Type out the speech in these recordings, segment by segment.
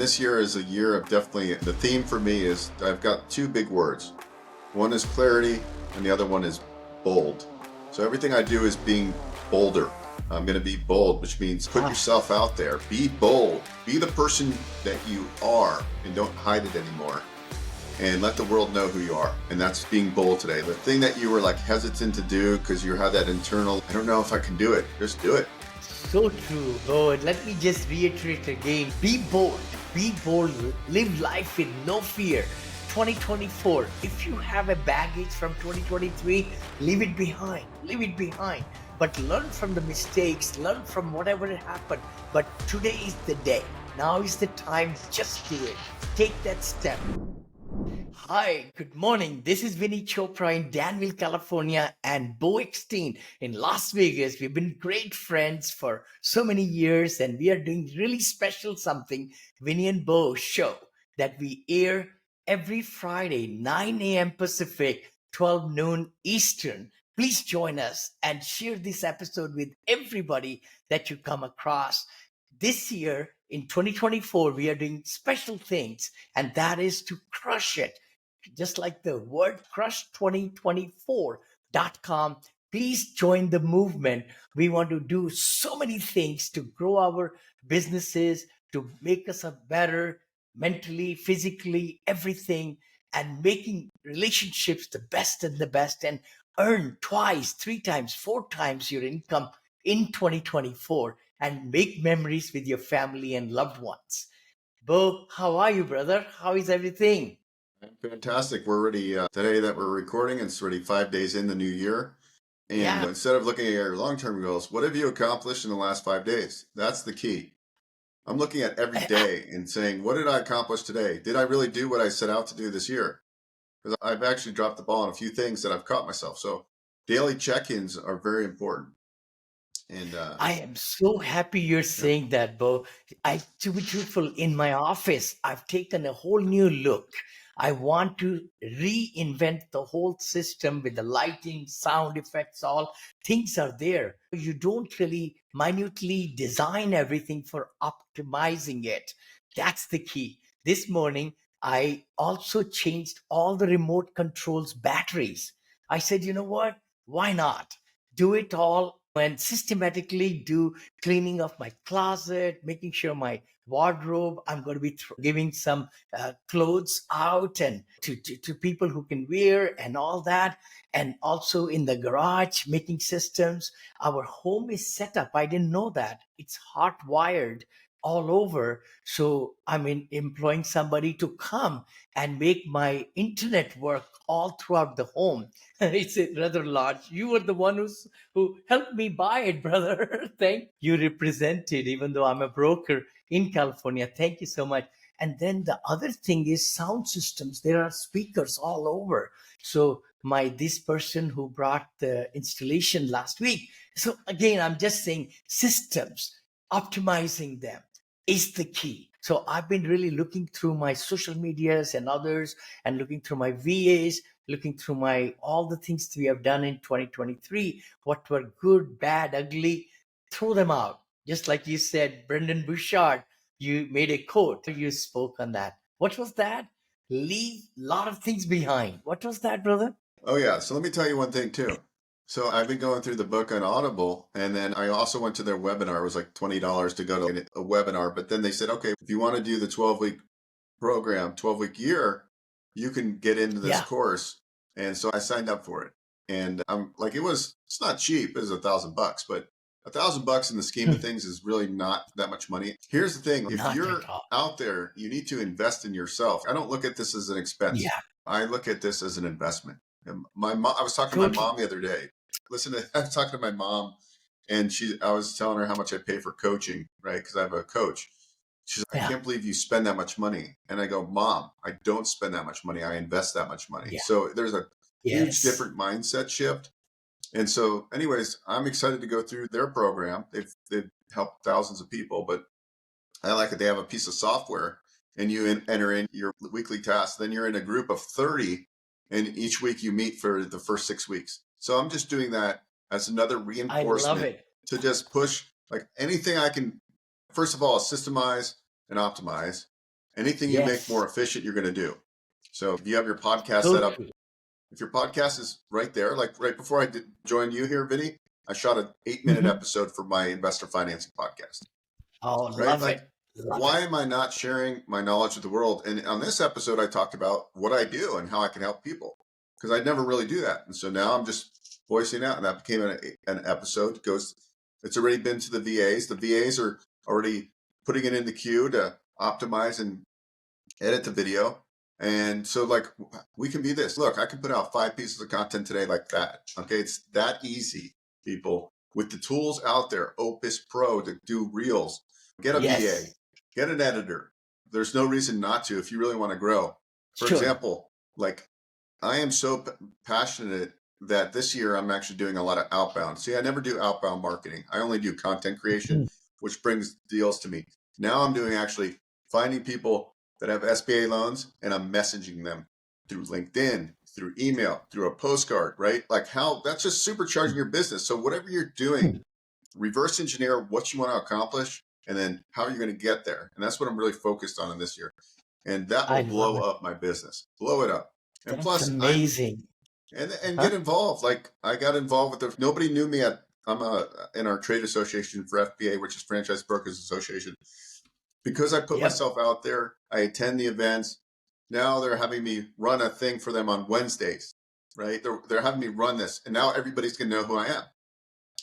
This year is a year of definitely, the theme for me is I've got two big words. One is clarity and the other one is bold. So everything I do is being bolder. I'm going to be bold, which means put Ah, yourself out there. Be bold. Be the person that you are and don't hide it anymore. And let the world know who you are. And that's being bold today. The thing that you were like hesitant to do because you have that internal, I don't know if I can do it, just do it. so true. Oh, let me just reiterate again. Be bold. Be bold. Live life with no fear. 2024. If you have a baggage from 2023, leave it behind. Leave it behind. But learn from the mistakes. Learn from whatever happened. But today is the day. Now is the time. Just do it. Take that step. Hi, good morning. This is Vinny Chopra in Danville, California, and Beau Eckstein in Las Vegas. We've been great friends for so many years, and we are doing really special something, Vinny and Beau show that we air every Friday, 9 a.m. Pacific, 12 noon Eastern. Please join us and share this episode with everybody that you come across. This year, in 2024, we are doing special things, and that is to crush it just like the word crush2024.com. Please join the movement. We want to do so many things to grow our businesses, to make us a better mentally, physically, everything, and making relationships the best, and earn twice, three times, four times your income in 2024 and make memories with your family and loved ones. Bo, how are you, brother? How is everything? Fantastic. We're already, today that we're recording, it's already 5 days in the new year. And Yeah. instead of looking at your long-term goals, what have you accomplished in the last 5 days? That's the key. I'm looking at every day and saying, what did I accomplish today? Did I really do what I set out to do this year? Because I've actually dropped the ball on a few things that I've caught myself. So daily check-ins are very important. And I am so happy you're yeah, saying that, Bo. To be truthful, in my office, I've taken a whole new look. I want to reinvent the whole system with the lighting, sound effects, all things are there. You don't really minutely design everything for optimizing it. That's the key. This morning, I also changed all the remote controls batteries. I said, you know what? Why not? Do it all and systematically do cleaning of my closet, making sure my wardrobe, I'm going to be giving some clothes out and to people who can wear and all that. And also in the garage, making systems. Our home is set up. I didn't know that. It's hardwired all over. So I'm employing somebody to come and make my internet work all throughout the home. It's rather large. You were the one who helped me buy it, brother. Thank you. Represented, even though I'm a broker in California. Thank you so much. And then the other thing is sound systems. There are speakers all over. So my this person who brought the installation last week. So again, I'm just saying systems, optimizing them is the key. So I've been really looking through my social medias and others and looking through my VAs, looking through my all the things we have done in 2023, what were good, bad, ugly, throw them out. Just like you said, Brendan Bouchard, you made a quote, you spoke on that. What was that? Leave a lot of things behind. What was that, brother? oh yeah. So let me tell you one thing too. So I've been going through the book on Audible, and then I also went to their webinar. It was like $20 to go to a webinar, but then they said, okay, if you want to do the 12-week program, 12-week year, you can get into this Yeah. course. And so I signed up for it. And I'm like, it's not cheap. It was $1,000, but $1,000 in the scheme of Hmm. things is really not that much money. Here's the thing. If Not you're at all. out there, you need to invest in yourself. I don't look at this as an expense. Yeah, I look at this as an investment. And my mom, I was talking to my totally. mom the other day. Listen to, I was talking to my mom and I was telling her how much I pay for coaching, right? Because I have a coach. She's like, I Yeah. can't believe you spend that much money. And I go, Mom, I don't spend that much money. I invest that much money. Yeah. So there's a huge Yes. different mindset shift. And so, anyways, I'm excited to go through their program. They've helped thousands of people, but I like it. They have a piece of software and you enter in your weekly tasks. Then you're in a group of 30 and each week you meet for the first 6 weeks. So I'm just doing that as another I love reinforcement it. to just push like anything I can, first of all, systemize and optimize. Anything you make Yes. more efficient, you're going to do. So if you have your podcast So set up, true. if your podcast is right there, like right before join you here, Vinny, I shot an 8-minute Mhm. episode for my investor financing podcast, Oh, right? love Like, it. Love why it. am I not sharing my knowledge with the world? And on this episode, I talked about what I do and how I can help people because I'd never really do that. And so now I'm just voicing out, and that became an episode. It's already been to the VAs. The VAs are already putting it in the queue to optimize and edit the video. And so, like, we can be this. Look, I can put out 5 pieces of content today like that. Okay. It's that easy, people, with the tools out there. Opus Pro to do reels, get a VA, Yes. get an editor. There's no reason not to if you really want to grow. For Sure. example, like, I am so passionate that this year I'm actually doing a lot of outbound. See, I never do outbound marketing. I only do content creation, Mhm. which brings deals to me. Now I'm doing actually finding people that have SBA loans and I'm messaging them through LinkedIn, through email, through a postcard, right? Like how that's just supercharging your business. So whatever you're doing, reverse engineer what you want to accomplish and then how you're going to get there. And that's what I'm really focused on in this year. And that I will love blow it. up my business, blow it up. And That's plus, I'm amazing. and Huh? get involved. Like I got involved with nobody knew me at I'm in our trade association for FBA, which is Franchise Brokers Association. Because I put Yep. myself out there, I attend the events. Now they're having me run a thing for them on Wednesdays, right? They're having me run this, and now everybody's gonna know who I am.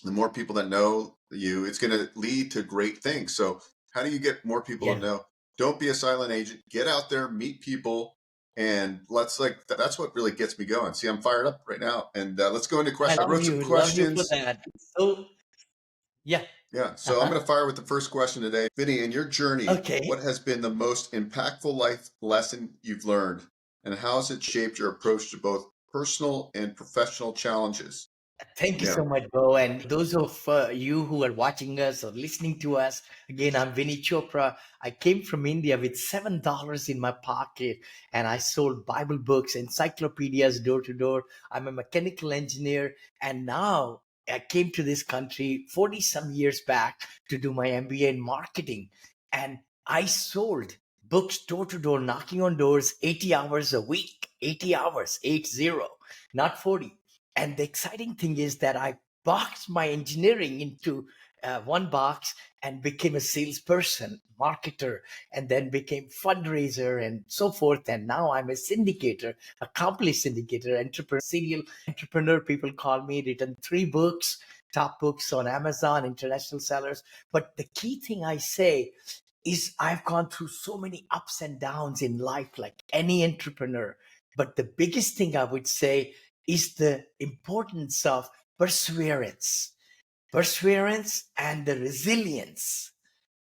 The more people that know you, it's gonna lead to great things. So how do you get more people to Yeah. know? Don't be a silent agent. Get out there, meet people, and let's like that's what really gets me going. See, I'm fired up right now, and let's go into I questions. I love wrote some you. Love you for questions. that. So, yeah. Yeah, so I'm Uh-huh. going to fire with the first question today. Vinny, in your journey, Okay. what has been the most impactful life lesson you've learned, and how has it shaped your approach to both personal and professional challenges? Thank you Yeah, so much, Beau. And those of you who are watching us or listening to us, again, I'm Vinny Chopra. I came from India with $7 in my pocket and I sold Bible books, encyclopedias door to door. I'm a mechanical engineer. And now I came to this country 40 some years back to do my MBA in marketing. And I sold books door to door, knocking on doors 80 hours a week, 80 hours, 80, not 40. And the exciting thing is that I boxed my engineering into one box and became a salesperson, marketer, and then became fundraiser and so forth. And now I'm a syndicator, accomplished syndicator, entrepreneur, serial entrepreneur. People call me, written 3 books, top books on Amazon, international sellers. But the key thing I say is I've gone through so many ups and downs in life, like any entrepreneur. But the biggest thing I would say is the importance of perseverance. Perseverance and the resilience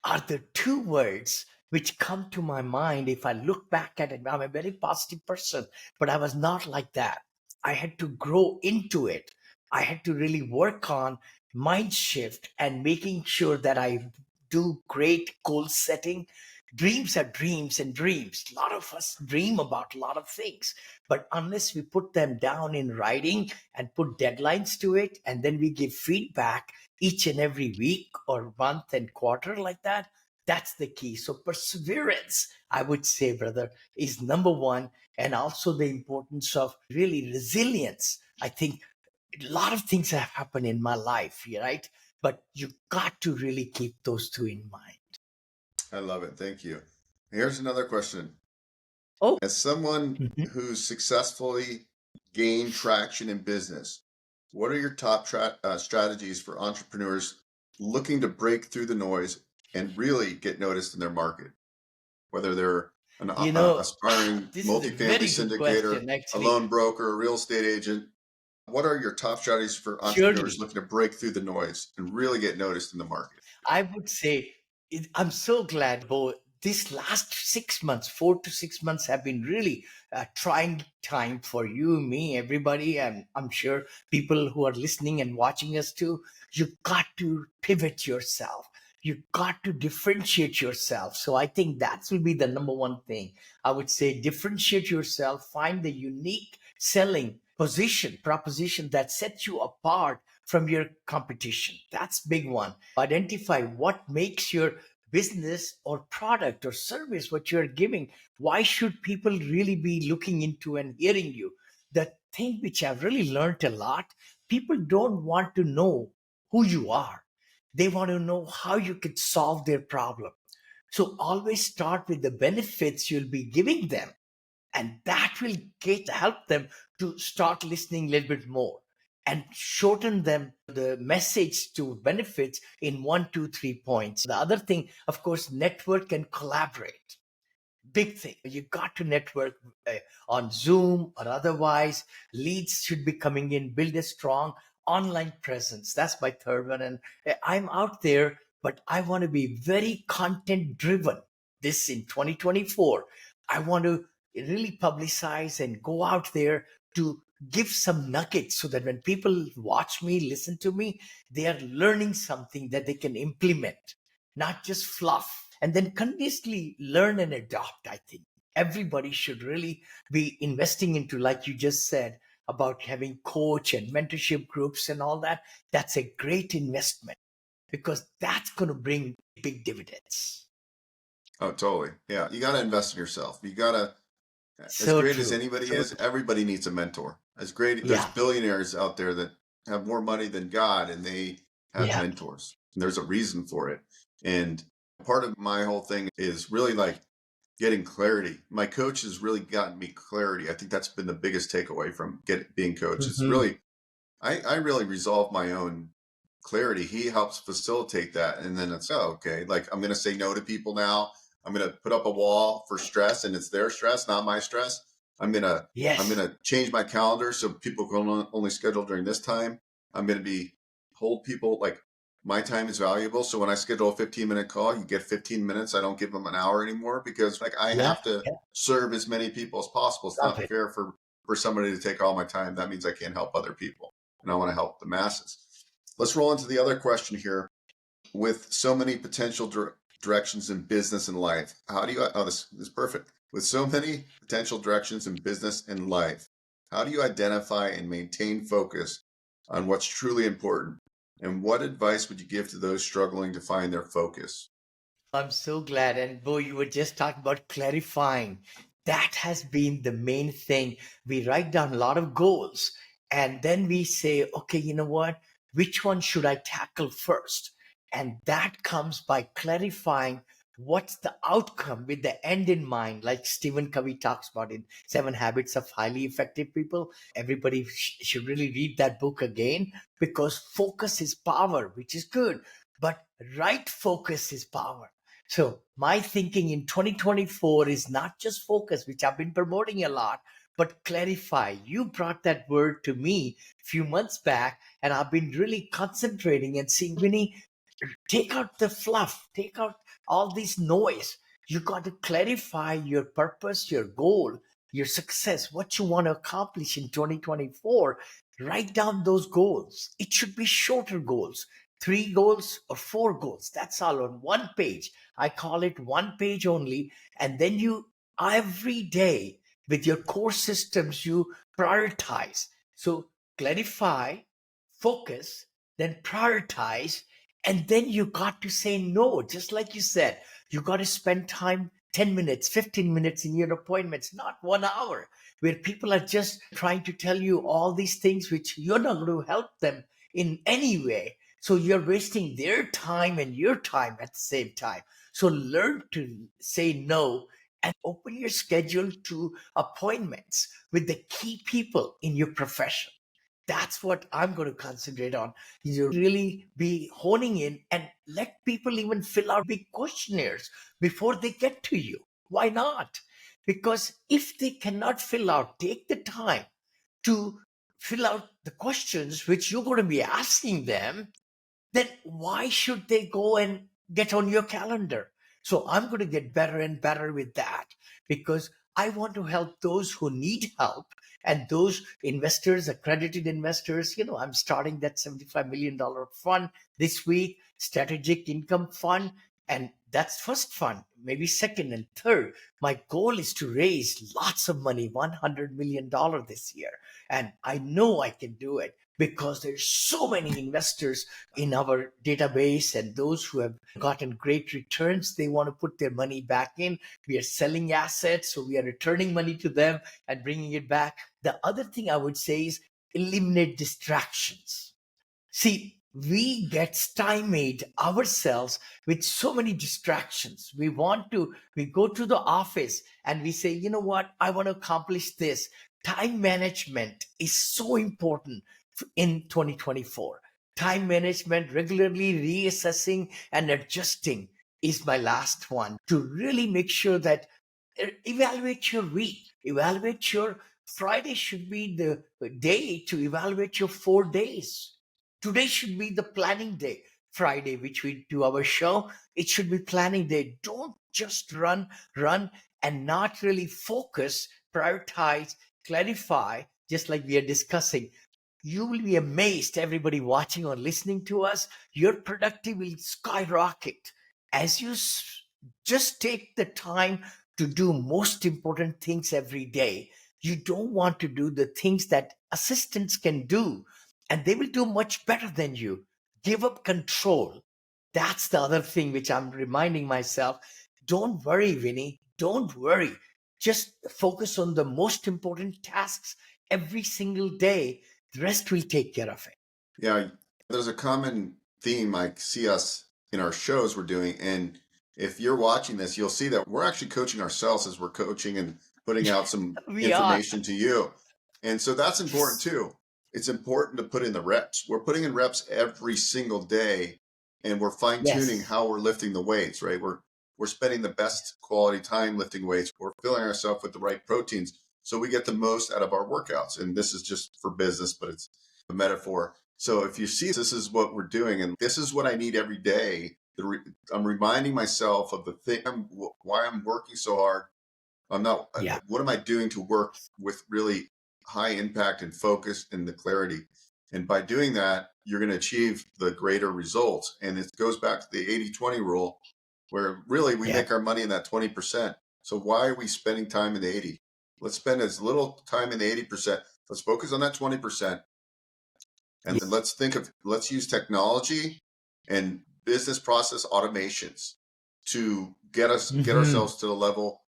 are the 2 words which come to my mind if I look back at it. I'm a very positive person, but I was not like that. I had to grow into it. I had to really work on mind shift and making sure that I do great goal setting. Dreams are dreams and dreams. A lot of us dream about a lot of things, but unless we put them down in writing and put deadlines to it, and then we give feedback each and every week or month and quarter like that, that's the key. So perseverance, I would say, brother, is number one. And also the importance of really resilience. I think a lot of things have happened in my life, right? But you got to really keep those 2 in mind. I love it. Thank you. Here's another question. Oh. As someone Mhm. who's successfully gained traction in business, what are your top strategies for entrepreneurs looking to break through the noise and really get noticed in their market? Whether they're an You know, aspiring this is a multifamily very good syndicator, question, a actually. loan broker, a real estate agent. What are your top strategies for entrepreneurs Surely. looking to break through the noise and really get noticed in the market? I would say I'm so glad, Bo. This last 6 months, 4 to 6 months, have been really a trying time for you, me, everybody, and I'm sure people who are listening and watching us too. You got to pivot yourself. You got to differentiate yourself. So I think that will be the number one thing. I would say differentiate yourself, find the unique selling position, proposition that sets you apart from your competition. That's big one. Identify what makes your business or product or service what you're giving, why should people really be looking into and hearing you? The thing which I've really learned a lot, people don't want to know who you are. They want to know how you could solve their problem. So always start with the benefits you'll be giving them, and that will get help them to start listening a little bit more, and shorten them the message to benefits in 1 2 3 points. The other thing, of course, network and collaborate. Big thing, you got to network uh, on Zoom or otherwise. Leads should be coming in. Build a strong online presence. That's my third one. And I'm out there, but I want to be very content driven. This in 2024, I want to really publicize and go out there to give some nuggets, so that when people watch me, listen to me, they are learning something that they can implement, not just fluff. And then continuously learn and adopt. I think everybody should really be investing into, like you just said, about having coach and mentorship groups and all that. That's a great investment, because that's going to bring big dividends. Oh, totally. Yeah. You got to invest in yourself. You got to, as So great as true. anybody So is, everybody needs a mentor. As great, there's yeah, billionaires out there that have more money than God and they have yeah. mentors. And there's a reason for it. And part of my whole thing is really like getting clarity. My coach has really gotten me clarity. I think that's been the biggest takeaway from being coach. It's Hmm. really, I really resolve my own clarity. He helps facilitate that. And then it's, oh, okay, like I'm going to say no to people now. I'm going to put up a wall for stress, and it's their stress, not my stress. I'm going to, I'm Yes. going to change my calendar so people can only schedule during this time. I'm going to be hold people like my time is valuable. So when I schedule a 15-minute call, you get 15 minutes. I don't give them an hour anymore, because like I Yeah. have to Yeah. serve as many people as possible. It's Love not it. fair for somebody to take all my time. That means I can't help other people, and I want to help the masses. Let's roll into the other question here. With so many potential directions in business and life, how do you, oh, this is perfect. With so many potential directions in business and life, how do you identify and maintain focus on what's truly important? And what advice would you give to those struggling to find their focus? I'm so glad. And Bo, you were just talking about clarifying. That has been the main thing. We write down a lot of goals, and then we say, okay, you know what? Which one should I tackle first? And that comes by clarifying what's the outcome with the end in mind, like Stephen Covey talks about in Seven Habits of Highly Effective People. Everybody should really read that book again, because focus is power, which is good, but right focus is power. So my thinking in 2024 is not just focus, which I've been promoting a lot, but clarify. You brought that word to me a few months back, and I've been really concentrating and seeing, Vinny, take out the fluff, take out all this noise. You got to clarify your purpose, your goal, your success, what you want to accomplish in 2024. Write down those goals. It should be shorter goals, 3 goals or 4 goals. That's all on one page. I call it one page only. And then you, every day, with your core systems, you prioritize. So clarify, focus, then prioritize, and then you got to say no, just like you said. You got to spend time, 10 minutes, 15 minutes in your appointments, not 1 hour, where people are just trying to tell you all these things which you're not going to help them in any way. So you're wasting their time and your time at the same time. So learn to say no and open your schedule to appointments with the key people in your profession. That's what I'm going to concentrate on. You really be honing in and let people even fill out big questionnaires before they get to you. Why not? Because if they cannot fill out, take the time to fill out the questions which you're going to be asking them, then why should they go and get on your calendar? So I'm going to get better and better with that, because I want to help those who need help, and those investors, accredited investors. I'm starting that $75 million fund this week, strategic income fund. And that's first fund, maybe second and third. My goal is to raise lots of money, $100 million this year. And I know I can do it because there's so many investors in our database, and those who have gotten great returns, they want to put their money back in. We are selling assets, so we are returning money to them and bringing it back. The other thing I would say is eliminate distractions. See, we get stymied ourselves with so many distractions. We go to the office and we say, you know what, I want to accomplish this. Time management is so important in 2024. Time management, regularly reassessing and adjusting is my last one, to really make sure that evaluate your week, evaluate your Friday should be the day to evaluate your 4 days. Today should be the planning day. Friday, which we do our show, it should be planning day. Don't just run, and not really focus, prioritize, clarify, just like we are discussing. You will be amazed, everybody watching or listening to us, your productivity will skyrocket as you just take the time to do most important things every day. You don't want to do the things that assistants can do, and they will do much better than you. Give up control. That's the other thing which I'm reminding myself. Don't worry, Vinny. Don't worry. Just focus on the most important tasks every single day. The rest will take care of it. Yeah, there's a common theme I see us in our shows we're doing. And if you're watching this, you'll see that we're actually coaching ourselves as we're coaching and putting out some We are. information to you. And so that's important Yes. too. It's important to put in the reps. We're putting in reps every single day, and we're fine tuning Yes. how we're lifting the weights, right? We're spending the best quality time lifting weights. We're filling ourselves with the right proteins so we get the most out of our workouts. And this is just for business, but it's a metaphor. So if you see this is what we're doing, and this is what I need every day. I'm reminding myself of the thing, why I'm working so hard. I'm not. Yeah. What am I doing to work with really high impact and focus and the clarity? And by doing that, you're going to achieve the greater results. And it goes back to the 80-20 rule, where really we Yeah. make our money in that 20%. So why are we spending time in the 80? Let's spend as little time in the 80%. Let's focus on that 20%. And Yeah. let's use technology and business process automations to get Hmm. ourselves to the level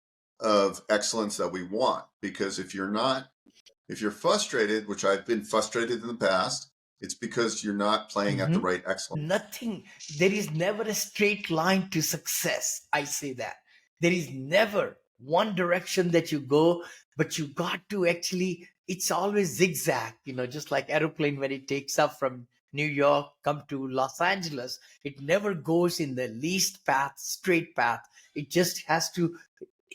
of excellence that we want. Because if you're frustrated, which I've been frustrated in the past, it's because you're not playing at the Hmm. right excellence. Nothing. There is never a straight line to success. I say that. There is never one direction that you go, but you got to actually, it's always zigzag, just like aeroplane when it takes up from New York, come to Los Angeles. It never goes in the least path, straight path. It just has to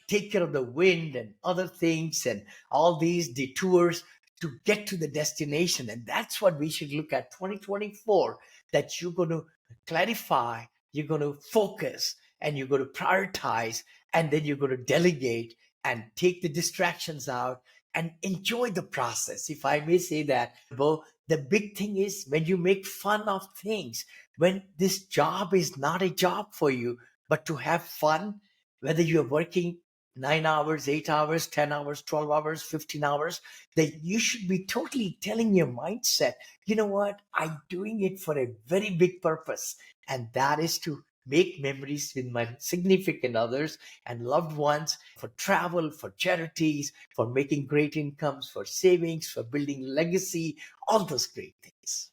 take care of the wind and other things and all these detours to get to the destination. And that's what we should look at 2024, that you're going to clarify, you're going to focus, and you're going to prioritize, and then you're going to delegate and take the distractions out and enjoy the process, if I may say that. But the big thing is when you make fun of things, when this job is not a job for you, but to have fun, whether you're working 9 hours, 8 hours, 10 hours, 12 hours, 15 hours, that you should be totally telling your mindset, you know what, I'm doing it for a very big purpose. And that is to make memories with my significant others and loved ones, for travel, for charities, for making great incomes, for savings, for building legacy, all those great things.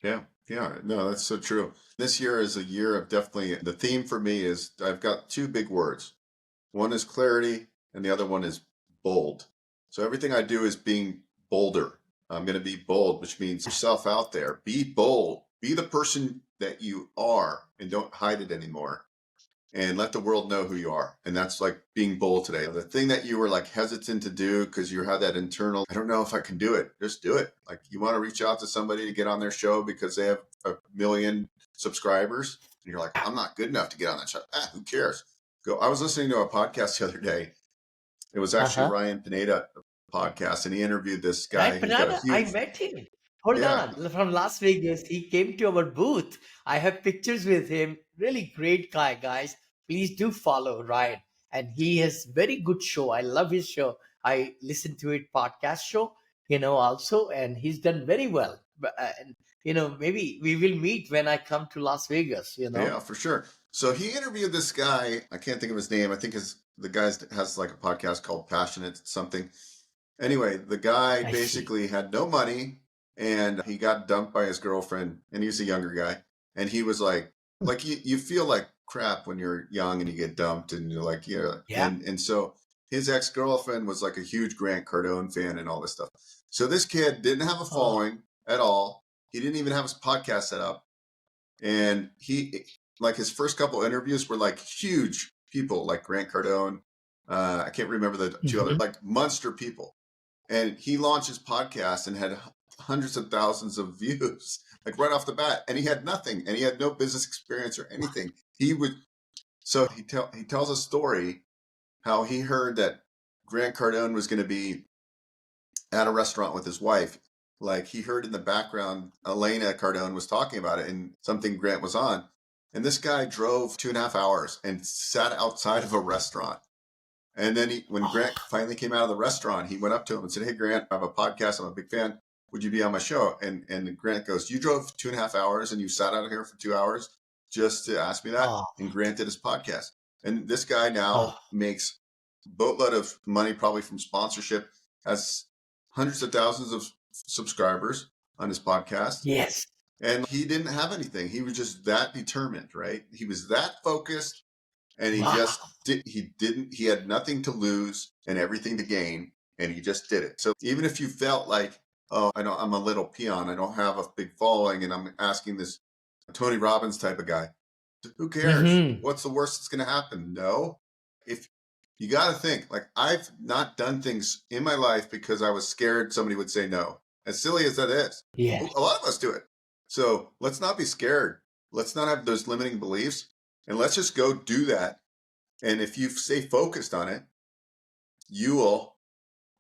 Yeah, yeah, no, that's so true. This year is a year of definitely the theme for me is I've got two big words. One is clarity, and the other one is bold. So everything I do is being bolder. I'm going to be bold, which means yourself out there. Be bold. Be the person that you are and don't hide it anymore. And let the world know who you are. And that's like being bold today. The thing that you were like hesitant to do because you had that internal, I don't know if I can do it. Just do it. Like you want to reach out to somebody to get on their show because they have 1 million subscribers. And you're like, I'm not good enough to get on that show. Who cares? Go. I was listening to a podcast the other day. It was actually Uh-huh. Ryan Pineda podcast, and he interviewed this guy Right, who's got a Banana, I huge, met him. Hold Yeah, on. From Las Vegas, he came to our booth. I have pictures with him. Really great guy, guys. Please do follow Ryan. And he has very good show. I love his show. I listen to it podcast show, also, and he's done very well. And, maybe we will meet when I come to Las Vegas. yeah, for sure. So he interviewed this guy. I can't think of his name. I think the guy has like a podcast called Passionate something. Anyway, the guy I see. basically had no money and he got dumped by his girlfriend, and he's a younger guy. And he was like you feel like crap when you're young and you get dumped and you're like, yeah. Yeah. And so his ex-girlfriend was like a huge Grant Cardone fan and all this stuff. So this kid didn't have a Oh, following at all. He didn't even have his podcast set up. And he, like, his first couple interviews were like huge people like Grant Cardone. I can't remember the two other, mhm. like, monster people. And he launched his podcast and had hundreds of thousands of views, like, right off the bat. And he had nothing, and he had no business experience or anything. He would, so he tells a story how he heard that Grant Cardone was going to be at a restaurant with his wife. Like, he heard in the background, Elena Cardone was talking about it and something Grant was on. And this guy drove 2.5 hours and sat outside of a restaurant. And then when Oh, Grant finally came out of the restaurant, he went up to him and said, "Hey, Grant, I have a podcast. I'm a big fan. Would you be on my show?" And Grant goes, "You drove 2.5 hours and you sat out here for 2 hours just to ask me that?" oh, And Grant did his podcast. And this guy oh, now makes a boatload of money, probably from sponsorship, has hundreds of thousands of subscribers on his podcast. yes. And he didn't have anything. He was just that determined, right? He was that focused, and Wow. he had nothing to lose and everything to gain, and he just did it. So even if you felt like, oh, I'm a little peon, I don't have a big following, and I'm asking this Tony Robbins type of guy, who cares? Hmm. What's the worst that's going to happen? No. If you got to think, like, I've not done things in my life because I was scared somebody would say no, as silly as that is. Yeah. A lot of us do it. So let's not be scared. Let's not have those limiting beliefs, and let's just go do that. And if you stay focused on it, you will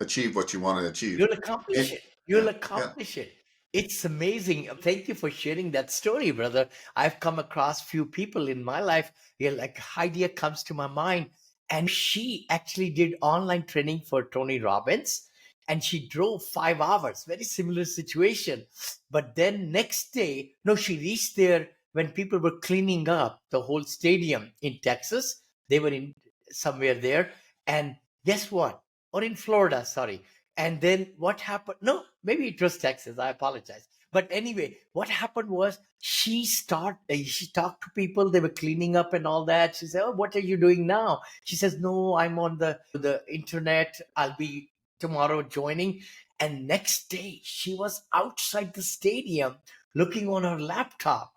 achieve what you want to achieve. You'll accomplish And it. yeah, You'll yeah, accomplish it. It's amazing. Thank you for sharing that story, brother. I've come across few people in my life. Yeah, like idea comes to my mind, and she actually did online training for Tony Robbins, and she drove 5 hours. Very similar situation, but then next day, no, she reached there when people were cleaning up the whole stadium in Texas. They were in somewhere there, and guess what? Or in Florida, sorry. And then what happened? No, maybe it was Texas. I apologize. But anyway, what happened was she talked to people. They were cleaning up and all that. She said, "Oh, what are you doing now?" She says, "No, I'm on the internet. I'll be tomorrow joining." And next day, she was outside the stadium looking on her laptop.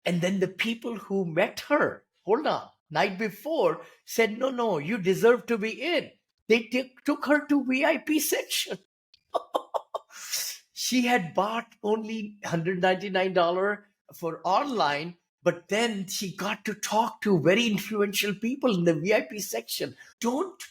And then the people who met her, hold on, night before said, "No, no, you deserve to be in." They took her to VIP section. She had bought only $199 for online, but then she got to talk to very influential people in the VIP section. Don't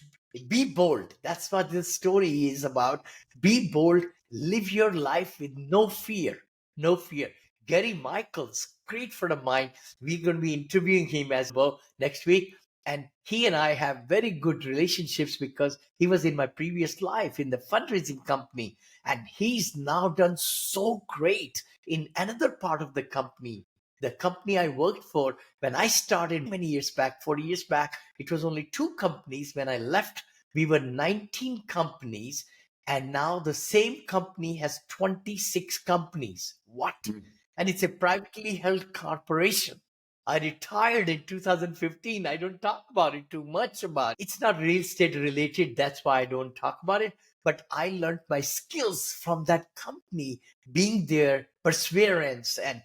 be bold. That's what this story is about. Be bold. Live your life with no fear. No fear. Gary Michaels, great friend of mine. We're going to be interviewing him as well next week. And he and I have very good relationships because he was in my previous life in the fundraising company. And he's now done so great in another part of the company. The company I worked for when I started many years back, 40 years back, it was only two companies. When I left, we were 19 companies. And now the same company has 26 companies. What? mhm. And it's a privately held corporation. I retired in 2015. I don't talk about it too much about it. It's not real estate related. That's why I don't talk about it. But I learned my skills from that company, being there, perseverance and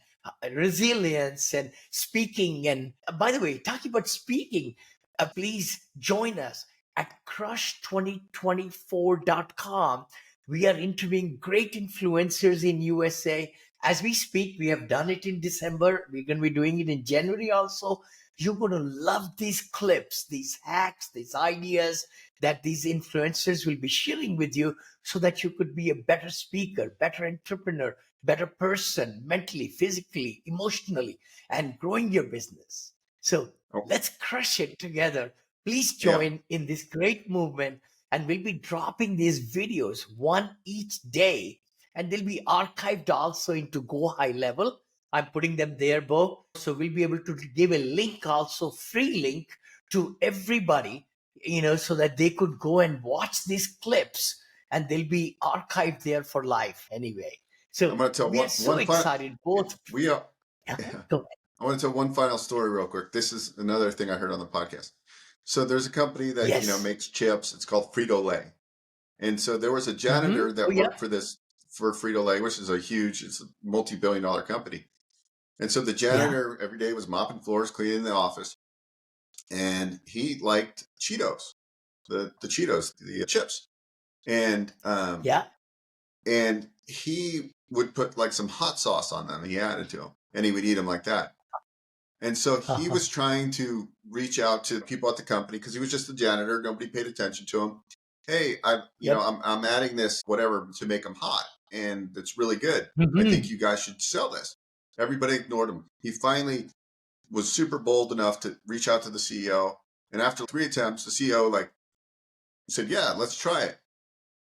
resilience and speaking. And by the way, talking about speaking, please join us at crush2024.com. We are interviewing great influencers in USA. As we speak, we have done it in December. We're going to be doing it in January also. You're going to love these clips, these hacks, these ideas that these influencers will be sharing with you so that you could be a better speaker, better entrepreneur, better person mentally, physically, emotionally, and growing your business. So Oh, let's crush it together. Please yeah. join in this great movement, and we'll be dropping these videos one each day, and they'll be archived also into Go High Level. I'm putting them there, Beau. So we'll be able to give a link, also free link to everybody, so that they could go and watch these clips, and they'll be archived there for life anyway. I'm So going to tell we are so one final. excited, both. We are. Uh-huh. Yeah. Go ahead. I want to tell one final story real quick. This is another thing I heard on the podcast. So there's a company that Yes. makes chips. It's called Frito Lay, and so there was a Mm-hmm. janitor Oh, that yeah. worked for Frito Lay, which is it's a multi-billion-dollar company. And so the Yeah. janitor every day was mopping floors, cleaning the office, and he liked Cheetos, the Cheetos, the chips, and Yeah. and he would put like some hot sauce on them. He added to them, and he would eat them like that. And so he Uh-huh. was trying to reach out to people at the company because he was just a janitor. Nobody paid attention to him. Hey, Yep. I'm adding this whatever to make them hot, and it's really good. I think Mm-hmm. you guys should sell this. Everybody ignored him. He finally was super bold enough to reach out to the CEO. And after 3 attempts, the CEO said, "Yeah, let's try it."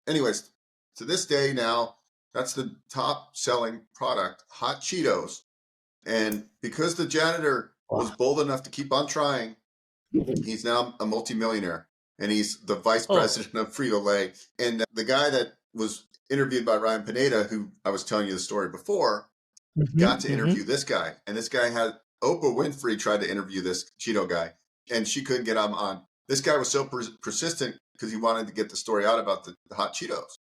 Anyways, to this day now, that's the top selling product, hot Cheetos. And because the janitor was Wow. bold enough to keep on trying, he's now a multimillionaire, and he's the vice Oh. president of Frito Lay. And the guy that was interviewed by Ryan Pineda, who I was telling you the story before, got Mm-hmm. to Mm-hmm. interview this guy. And this guy had Oprah Winfrey tried to interview this Cheeto guy, and she couldn't get him on. This guy was so persistent because he wanted to get the story out about the hot Cheetos.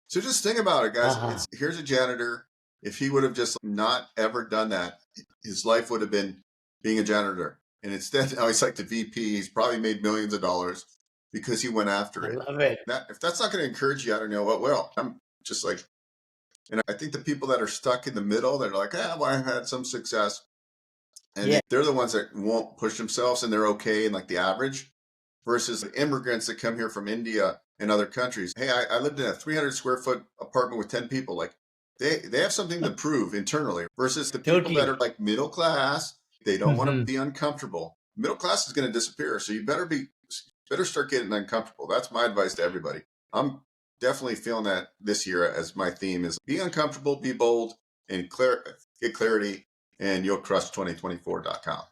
So just think about it, guys. Uh-huh. Here's a janitor. If he would have just not ever done that, his life would have been being a janitor. And instead, now he's like the VP. He's probably made millions of dollars because he went after I it. love it. If that's not going to encourage you, I don't know what will. I'm just like, and I think the people that are stuck in the middle, they're like, well, I've had some success. And Yeah. they're the ones that won't push themselves and they're okay in like the average versus the immigrants that come here from India and other countries. Hey, I lived in a 300 square foot apartment with 10 people. Like they have something to prove internally versus the people that are Totally. like middle class. They don't want to Mm-hmm. be uncomfortable. Middle class is going to disappear. So you better start getting uncomfortable. That's my advice to everybody. I'm definitely feeling that this year as my theme is be uncomfortable, be bold, and get clarity, and you'll crush 2024.com.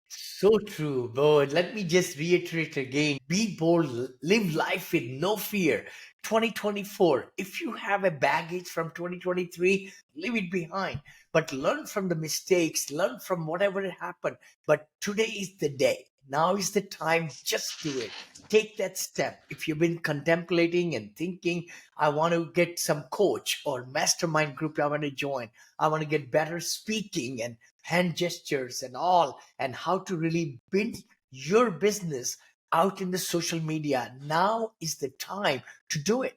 So true, but let me just reiterate again. Be bold, live life with no fear. 2024, if you have a baggage from 2023, leave it behind. But learn from the mistakes, learn from whatever happened. But today is the day. Now is the time. Just do it. Take that step. If you've been contemplating and thinking, I want to get some coach or mastermind group I want to join, I want to get better speaking and hand gestures and all, and how to really build your business out in the social media. Now is the time to do it.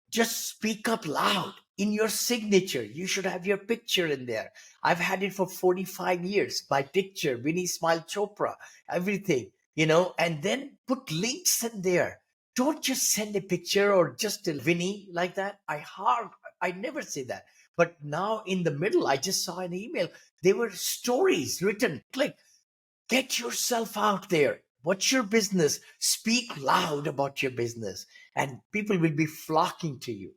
Just speak up loud in your signature. You should have your picture in there. I've had it for 45 years. My picture, Vinny Smile Chopra, everything, and then put links in there. Don't just send a picture or just a Vinny like that. I never say that. But now in the middle, I just saw an email. There were stories written. Click, get yourself out there. What's your business? Speak loud about your business, and people will be flocking to you.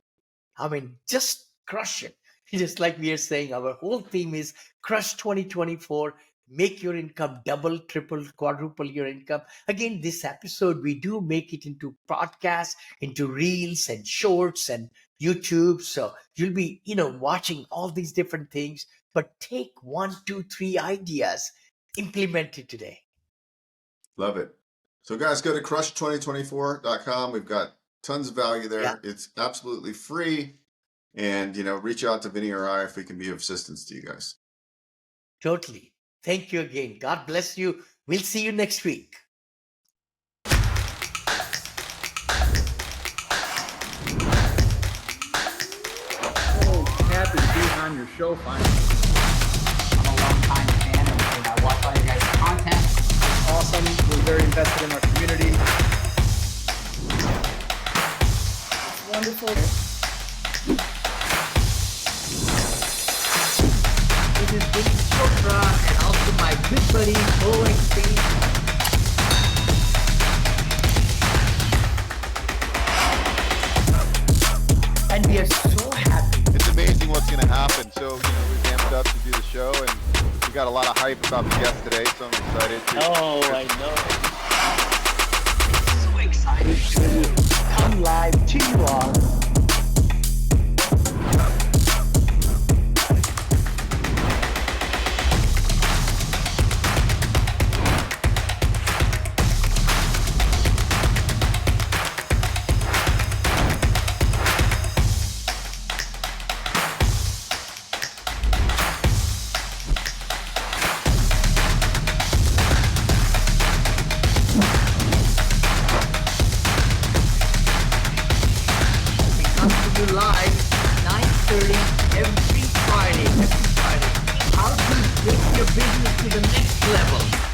I mean, just crush it. Just like we are saying, our whole theme is crush 2024, make your income double, triple, quadruple your income. Again, this episode, we do make it into podcasts, into reels and shorts and YouTube. So you'll be, watching all these different things, but take one, two, three ideas, implement it today. Love it. So, guys, go to crush2024.com. We've got tons of value Yeah, there. It's absolutely free. And, reach out to Vinny or I if we can be of assistance to you guys. totally. Thank you again. God bless you. We'll see you next week. So happy to be on your show finally. I'm a long-time fan and I watch all your guys' content. It's awesome. We're very invested in our community. It's wonderful. Vinny Chopra, and also my good buddy Beau Eckstein. And we are so happy. It's amazing what's going to happen. So, we ramped up to do the show, and we got a lot of hype about the guest today, so I'm excited. Oh, I know. So excited to come live to you all. Come to you live 9:30 every Friday. How to take your business to the next level.